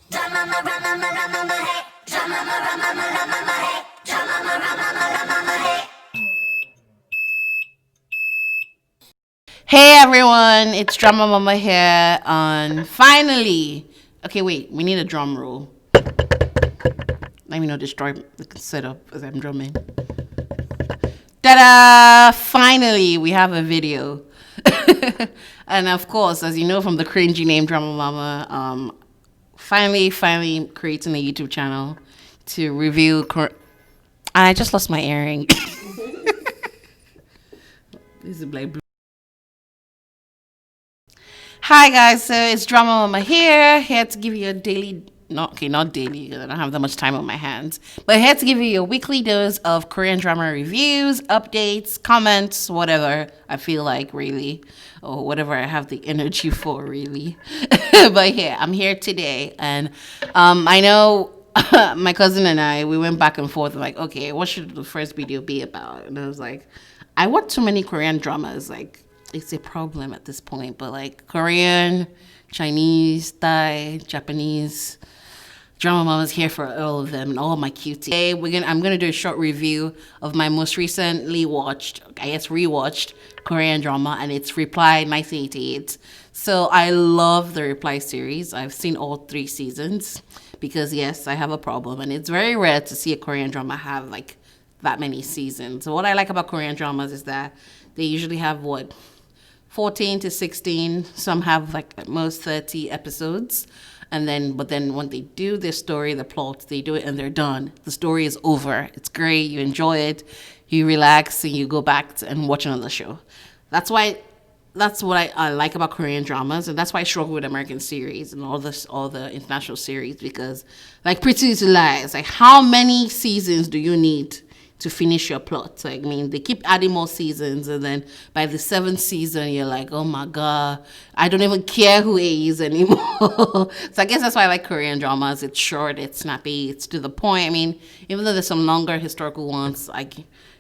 Hey everyone, it's Drama Mama here. Finally, okay, wait, we need a drum roll. Let me not destroy the setup as I'm drumming. Ta-da! Finally, we have a video. And of course, as you know from the cringy name Drama Mama, finally creating a YouTube channel to review. I just lost my earring. This is like blue. Hi guys, so it's Drama Mama here to give you a daily, not daily, because I don't have that much time on my hands, but here to give you your weekly dose of Korean drama reviews, updates, comments, whatever I feel like really, or whatever I have the energy for really. But yeah, I'm here today, and I know my cousin and we went back and forth like, okay, what should the first video be about? And I was like, I watch too many Korean dramas, like it's a problem at this point, but like Korean, Chinese, Thai, Japanese, Drama Mama's here for all of them and all of my cuties. Today I'm gonna do a short review of my most recently watched, I guess rewatched Korean drama, and it's Reply 1988. So I love the Reply series. I've seen all 3 seasons because yes, I have a problem, and it's very rare to see a Korean drama have like that many seasons. So what I like about Korean dramas is that they usually have 14 to 16. Some have like at most 30 episodes. But then when they do their story, the plot, they do it and they're done. The story is over. It's great. You enjoy it. You relax and you go back and watch another show. That's what I like about Korean dramas, and that's why I struggle with American series and all the international series, because like Pretty Little Lies, like how many seasons do you need to finish your plot? Like, I mean, they keep adding more seasons, and then by the 7th season, you're like, oh my god, I don't even care who A is anymore. So I guess that's why I like Korean dramas. It's short, it's snappy, it's to the point. I mean, even though there's some longer historical ones, like,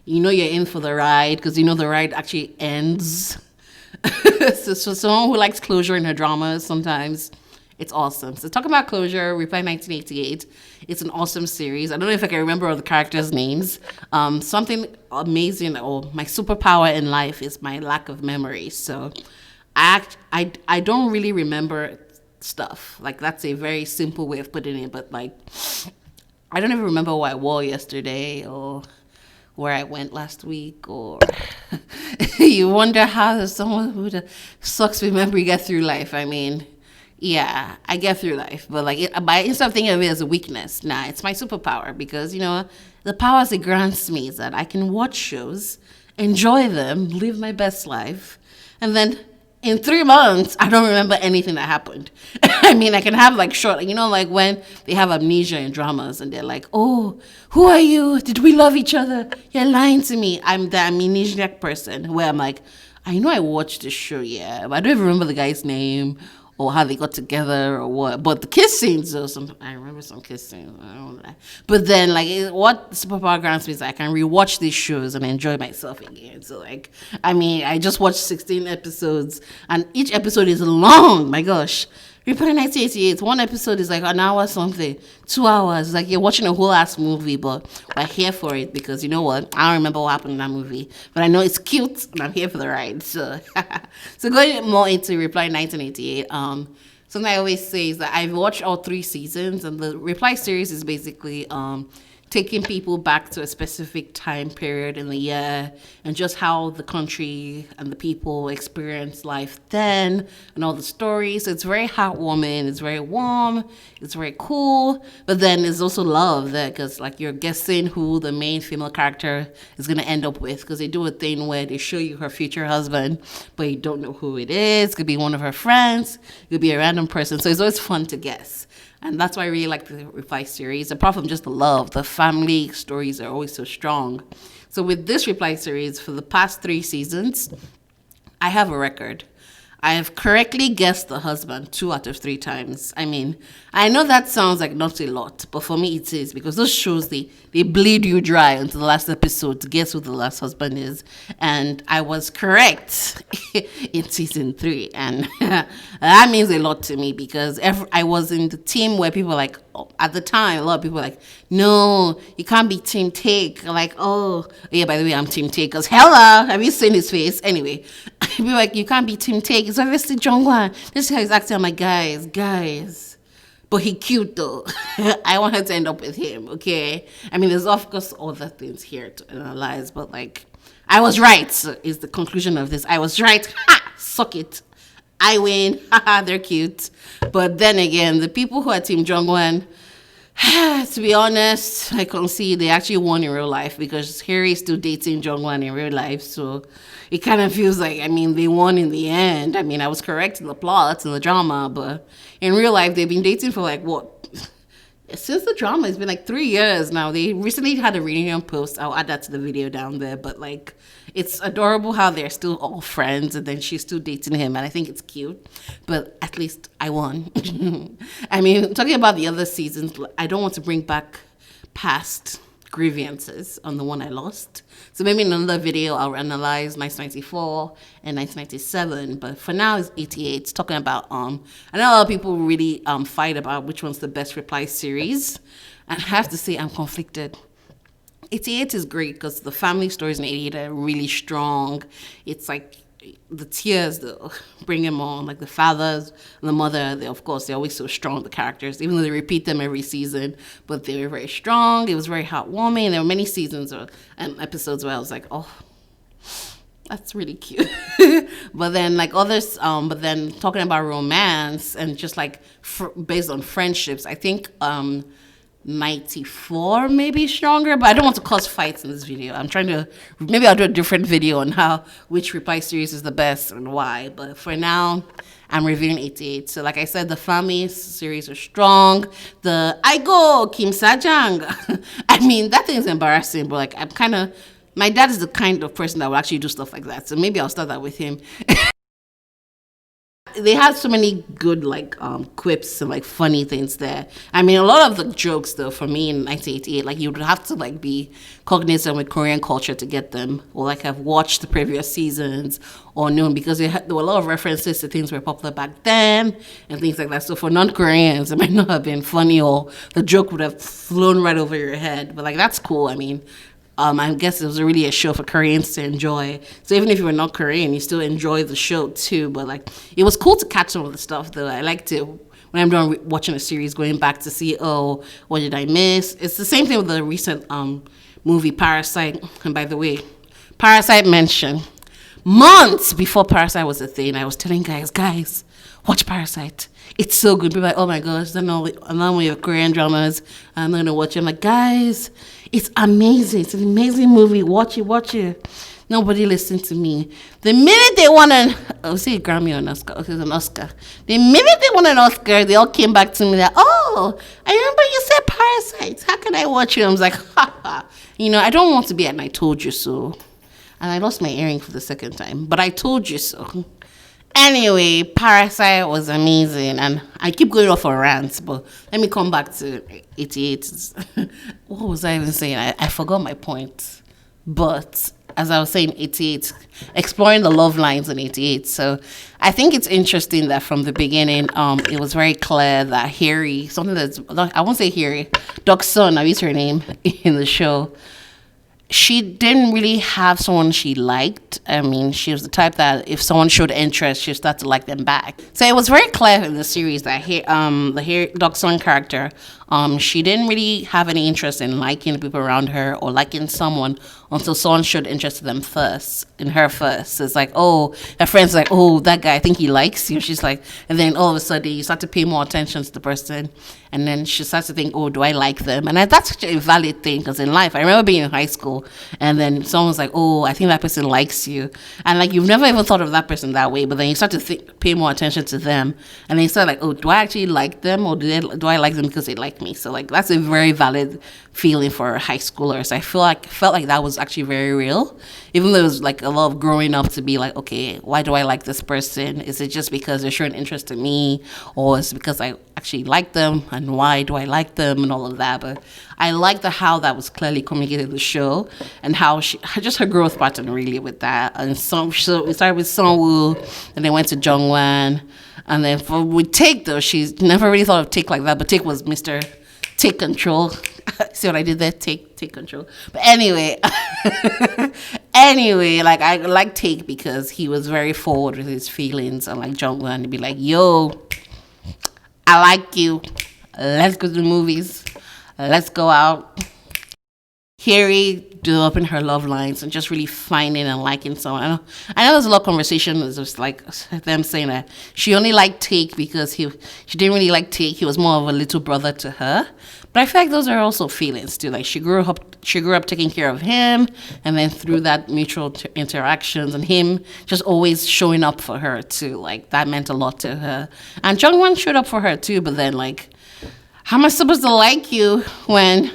you know you're in for the ride, because you know the ride actually ends. So someone who likes closure in her dramas, sometimes it's awesome. So talking about closure, Reply 1988. It's an awesome series. I don't know if I can remember all the characters' names. Something amazing, or my superpower in life is my lack of memory. So I don't really remember stuff. Like, that's a very simple way of putting it. But like, I don't even remember what I wore yesterday, or where I went last week, or you wonder how does someone who sucks with memory get through life. I mean, yeah, I get through life, but like, instead of thinking of it as a weakness, nah, it's my superpower, because you know the powers it grants me is that I can watch shows, enjoy them, live my best life, and then in 3 months I don't remember anything that happened. I mean, I can have like short, you know, like when they have amnesia in dramas and they're like, oh, who are you? Did we love each other? You're lying to me. I'm the amnesiac person, where I'm like, I know I watched the show, yeah, but I don't even remember the guy's name or how they got together or what. But the kiss scenes, though, I remember some kiss scenes. I don't know. But then, like, what superpower grants me is I can rewatch these shows and enjoy myself again. So, like, I mean, I just watched 16 episodes, and each episode is long. My gosh. Reply 1988, one episode is like an hour something, 2 hours. Like, you're watching a whole ass movie, but we're here for it because you know what? I don't remember what happened in that movie, but I know it's cute and I'm here for the ride. So, so going more into Reply 1988, something I always say is that I've watched all 3 seasons, and the Reply series is basically taking people back to a specific time period in the year, and just how the country and the people experienced life then, and all the stories. So it's very heartwarming, it's very warm, it's very cool, but then there's also love there, because like you're guessing who the main female character is going to end up with, because they do a thing where they show you her future husband, but you don't know who it is. It could be one of her friends, it could be a random person, so it's always fun to guess. And that's why I really like the Reply series. Apart from just the love, the family stories are always so strong. So with this Reply series, for the past 3 seasons, I have a record. I have correctly guessed the husband 2 out of 3 times. I mean, I know that sounds like not a lot, but for me it is, because those shows, they bleed you dry until the last episode to guess who the last husband is. And I was correct in season 3. And that means a lot to me, because I was in the team where people were like, oh, at the time, a lot of people were like, no, you can't be Team Taek. Like, oh, yeah, by the way, I'm Team Taek. Because, hello, have you seen his face? Anyway, people were like, you can't be Team Taek. It's obviously Jongwan. This guy is acting. I'm like, guys. But he cute though. I want her to end up with him, okay? I mean, there's of course other things here to analyze, but like, I was right, is the conclusion of this. I was right. Ha! Suck it. I win. Haha, they're cute. But then again, the people who are Team Jongwan, to be honest, I can see they actually won in real life, because Harry is still dating Jongwan in real life. So it kind of feels like, I mean, they won in the end. I mean, I was correct in the plot and the drama, but in real life, they've been dating for like, what? Since the drama, it's been like 3 years now. They recently had a reunion post. I'll add that to the video down there. But like, it's adorable how they're still all friends, and then she's still dating him, and I think it's cute. But at least I won. I mean, talking about the other seasons, I don't want to bring back past grievances on the one I lost. So maybe in another video I'll analyze 1994 and 1997. But for now it's 88. Talking about I know a lot of people really fight about which one's the best Reply series. And I have to say I'm conflicted. 88 is great because the family stories in 88 are really strong. It's like the tears that bring them on, like the fathers and the mother, of course, they're always so strong, the characters, even though they repeat them every season, but they were very strong. It was very heartwarming. There were many seasons and episodes where I was like, oh, that's really cute. But then like others, but then talking about romance and just like based on friendships, I think 94 maybe stronger, but I don't want to cause fights in this video. I'm trying to, maybe I'll do a different video on which Reply series is the best and why, but for now I'm reviewing 88. So like I said, the family series are strong. The I go Kim Sajang, I mean, that thing is embarrassing, but like my dad is the kind of person that will actually do stuff like that, so maybe I'll start that with him. They had so many good like quips and like funny things there. I mean, a lot of the jokes though for me in 1988, like you would have to like be cognizant with Korean culture to get them, or like have watched the previous seasons or known, because there were a lot of references to things that were popular back then and things like that. So for non-Koreans, it might not have been funny, or the joke would have flown right over your head. But like that's cool. I mean, I guess it was really a show for Koreans to enjoy. So even if you were not Korean, you still enjoy the show too. But like, it was cool to catch some of the stuff though. I like to, when I'm done watching a series, going back to see, oh, what did I miss? It's the same thing with the recent movie Parasite. And by the way, Parasite mentioned months before Parasite was a thing. I was telling guys, watch Parasite. It's so good. People are like, oh my gosh, I know one of your Korean dramas. I'm going to watch it. I'm like, guys, it's amazing. It's an amazing movie. Watch it. Nobody listened to me. The minute they won say a Grammy or an Oscar. Okay, it's an Oscar. The minute they won an Oscar, they all came back to me like, oh, I remember you said Parasite. How can I watch it? I was like, ha. You know, I don't want to be an I told you so. And I lost my earring for the second time. But I told you so. Anyway, Parasite was amazing, and I keep going off on rants, but let me come back to 88. What was I even saying? I forgot my point. But as I was saying, 88, exploring the love lines in 88. So I think it's interesting that from the beginning, it was very clear that Harry, I won't say Harry, Doc's son, I used her name in the show, she didn't really have someone she liked. I mean, she was the type that if someone showed interest, she'd start to like them back. So it was very clear in the series that the Doc's son character, she didn't really have any interest in liking the people around her or liking someone until someone showed interest in her first. So it's like, oh, her friend's like, oh, that guy, I think he likes you. She's like, and then all of a sudden you start to pay more attention to the person. And then she starts to think, oh, do I like them? And that's actually a valid thing, because in life, I remember being in high school people, and then someone's like, "Oh, I think that person likes you," and like you've never even thought of that person that way, but then you start to pay more attention to them, and then you start like, "Oh, do I actually like them, or do I like them because they like me?" So like that's a very valid feeling for high schoolers. I felt like that was actually very real, even though it was like a lot of growing up to be like, okay, why do I like this person? Is it just because they're showing interest in me, or is it because I actually like them, and why do I like them, and all of that? But I like the how that was clearly communicated in the show, and how just her growth pattern really with that. And so it started with Sungwoo, and then went to Jungwan, and then with Taek though, she's never really thought of Taek like that, but Taek was Mr. Take control. See what I did there? Take control. But anyway, like I like Taek because he was very forward with his feelings, and like Jungwan to be like, "Yo, I like you. Let's go to the movies. Let's go out." Harry developing her love lines and just really finding and liking someone. I know there's a lot of conversation. It's just like them saying that she only liked Taek because she didn't really like Taek. He was more of a little brother to her. But I feel like those are also feelings too. Like she grew up taking care of him, and then through that mutual interactions and him just always showing up for her too. Like that meant a lot to her. And Jungwon showed up for her too. But then like, how am I supposed to like you when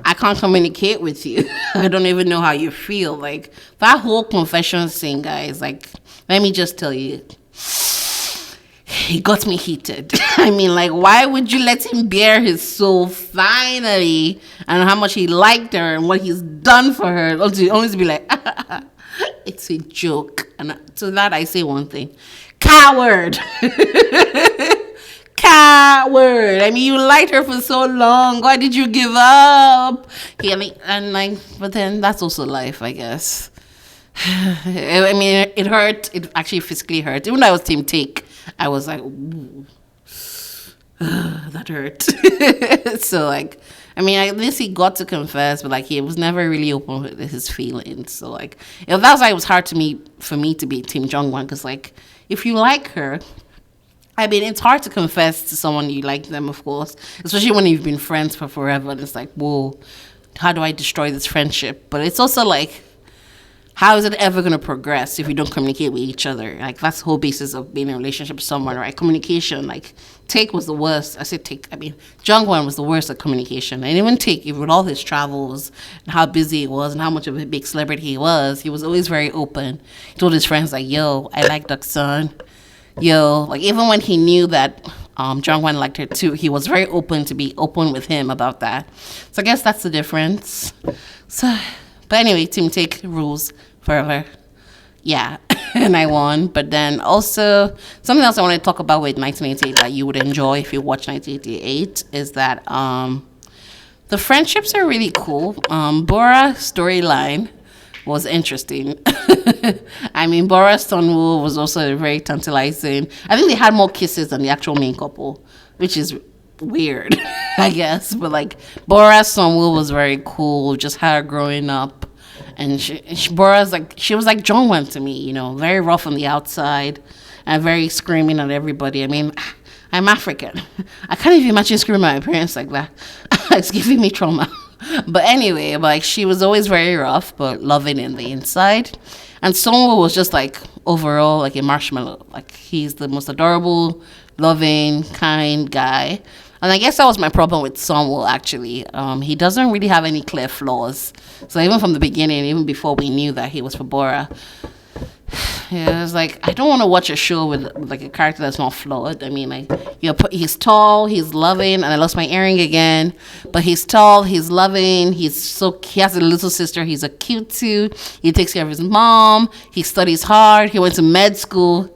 I can't communicate with you? I don't even know how you feel. Like that whole confession scene, guys, like, let me just tell you, he got me heated. I mean, like, why would you let him bare his soul finally, and how much he liked her and what he's done for her, only to be like, it's a joke. And to that I say one thing: coward. Coward. I mean, you liked her for so long. Why did you give up? Yeah, but then that's also life, I guess. I mean, it hurt. It actually physically hurt. Even though I was Team Taek, I was like, ooh, that hurt. So like, I mean, at least he got to confess, but like he was never really open with his feelings. So like, that's why it was hard for me to be Team Jungwon, because like, if you like her, I mean, it's hard to confess to someone you like them, of course, especially when you've been friends for forever. And it's like, whoa, how do I destroy this friendship? But it's also like, how is it ever going to progress if you don't communicate with each other? Like, that's the whole basis of being in a relationship with someone, right? Communication. Like, Taek was the worst. Jungwon was the worst at communication. And even Taek, with all his travels and how busy he was and how much of a big celebrity he was always very open. He told his friends, like, yo, I like Duckson. Yo, like, even when he knew that Jungwon liked her too, he was very open to be open with him about that. So I guess that's the difference. So, but anyway, Team Taek rules forever. Yeah, and I won. But then also, something else I want to talk about with 1988 that you would enjoy if you watch 1988 is that the friendships are really cool. Bora storyline was interesting. I mean, Bora Stonewall was also very tantalizing. I think they had more kisses than the actual main couple, which is weird, I guess. But like, Bora Stonewall was very cool, just her growing up. And Bora's like, she was like Jungwon to me, you know, very rough on the outside and very screaming at everybody. I mean, I'm African. I can't even imagine screaming at my parents like that. It's giving me trauma. But anyway, like, she was always very rough, but loving in the inside. And Songwoo was just like overall like a marshmallow. Like, he's the most adorable, loving, kind guy. And I guess that was my problem with Songwoo, actually. He doesn't really have any clear flaws. So even from the beginning, even before we knew that he was for Bora, yeah, it's like, I don't want to watch a show with like a character that's not flawed. I mean, like, he's tall, he's loving, and I lost my earring again. But he's tall, he's loving, he has a little sister, he's a cute too. He takes care of his mom, he studies hard, he went to med school.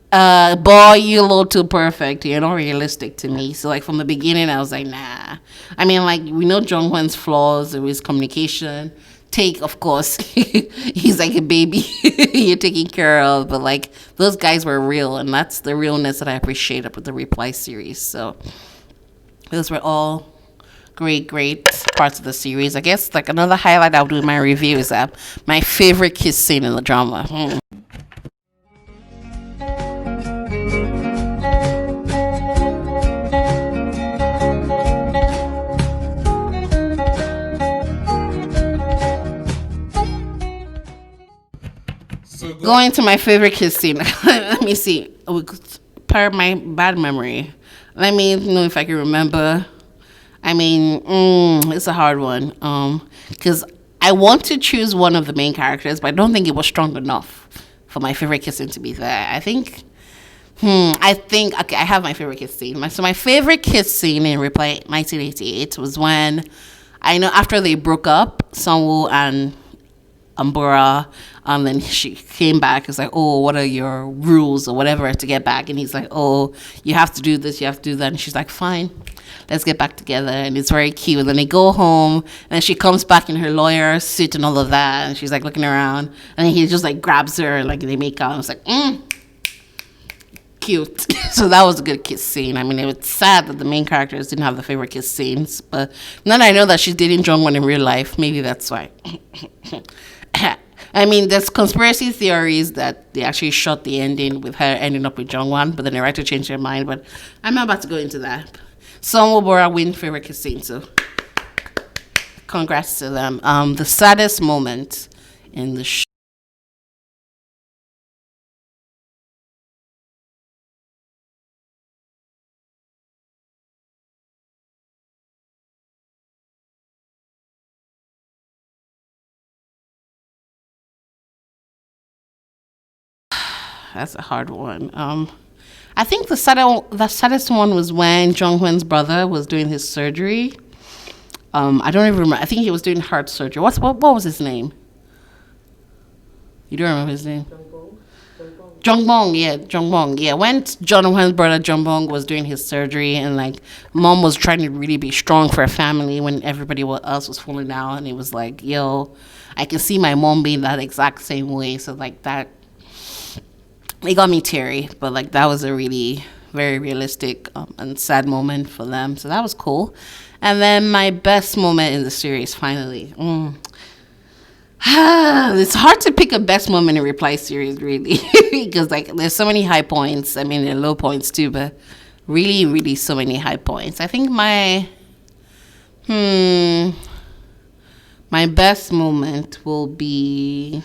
Boy, you're a little too perfect. You're not realistic to me. So like from the beginning, I was like, nah. I mean, like, we know Jungwon's flaws with his communication. Taek, of course, he's like a baby you're taking care of, but like, those guys were real, and that's the realness that I appreciate about the Reply series. So those were all great parts of the series. I guess like another highlight I'll do in my review is that my favorite kiss scene in the drama. Going to my favorite kiss scene. Let me see. Per my bad memory. Let me know if I can remember. I mean, it's a hard one. Because I want to choose one of the main characters, but I don't think it was strong enough for my favorite kiss scene to be there. Okay, I have my favorite kiss scene. My favorite kiss scene in Reply 1988 was when, I know after they broke up, Sungwoo and Umbura, and then she came back. It's like, oh, what are your rules or whatever to get back? And he's like, oh, you have to do this, you have to do that. And she's like, fine, let's get back together. And it's very cute. And then they go home, and she comes back in her lawyer suit and all of that. And she's like looking around, and then he just like grabs her, like they make out. And it's like, cute. So that was a good kiss scene. I mean, it was sad that the main characters didn't have the favorite kiss scenes, but then I know that she's dating Jungwon in real life. Maybe that's why. I mean, there's conspiracy theories that they actually shot the ending with her ending up with Jungwon, but then the writer changed their mind. But I'm not about to go into that. Song Bora win favorite kiss scene, so congrats to them. The saddest moment in the show. That's a hard one. I think the saddest one was when Jonghyun's brother was doing his surgery. I don't even remember. I think he was doing heart surgery. What was his name? You don't remember his name? Jongbong, yeah. When Jonghyun's brother Jongbong was doing his surgery, and like mom was trying to really be strong for her family when everybody else was falling down, and it was like, yo, I can see my mom being that exact same way. So like that, it got me teary, but like that was a really very realistic and sad moment for them. So that was cool. And then my best moment in the series, finally. It's hard to pick a best moment in Reply series, really, because like there's so many high points. I mean, there are low points too, but really, really so many high points. I think my best moment will be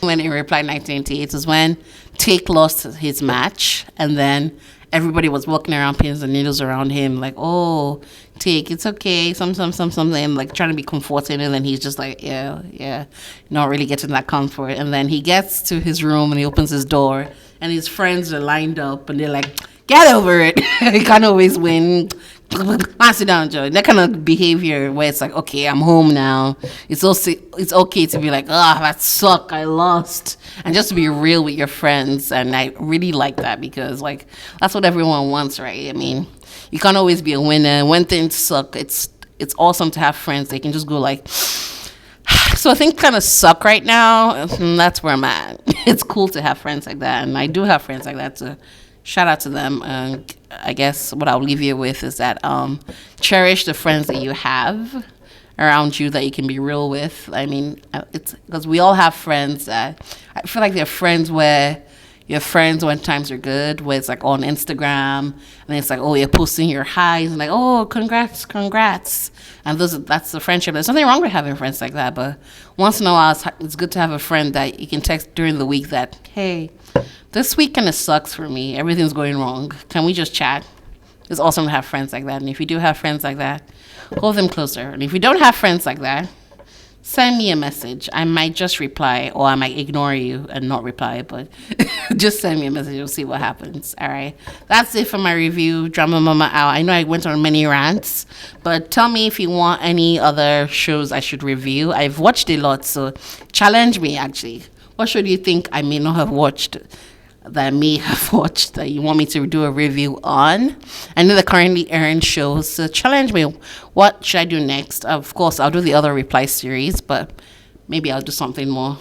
when in Reply 1988 is when Taek lost his match, and then everybody was walking around pins and needles around him, like, oh, Taek, it's okay, something, like trying to be comforting, and then he's just like, yeah, not really getting that comfort. And then he gets to his room and he opens his door, and his friends are lined up, and they're like, get over it. You can't always win. Sit down, Joe. That kind of behavior where it's like, okay, I'm home now. It's okay to be like, that sucked, I lost, and just to be real with your friends. And I really like that, because like that's what everyone wants, right? I mean, you can't always be a winner. When things suck, it's awesome to have friends. They can just go like, so I think kind of suck right now, and that's where I'm at. It's cool to have friends like that, and I do have friends like that, so shout out to them. I guess what I'll leave you with is that cherish the friends that you have around you that you can be real with. I mean, it's because we all have friends that I feel like they're friends where you're friends when times are good, where it's like on Instagram, and it's like, oh, you're posting your highs and like, oh, congrats, and that's the friendship. There's nothing wrong with having friends like that, but once in a while it's good to have a friend that you can text during the week that, hey, this week kind of sucks for me, everything's going wrong, can we just chat? It's awesome to have friends like that. And if you do have friends like that, hold them closer. And if you don't have friends like that, send me a message. I might just reply, or I might ignore you and not reply, but just send me a message. We'll see what happens. All right. That's it for my review. Drama Mama out. I know I went on many rants, but tell me if you want any other shows I should review. I've watched a lot, so challenge me, actually. What show do you think I may not have watched that I may have watched that you want me to do a review on? I know they're currently airing shows, so challenge me. What should I do next? Of course, I'll do the other Reply series, but maybe I'll do something more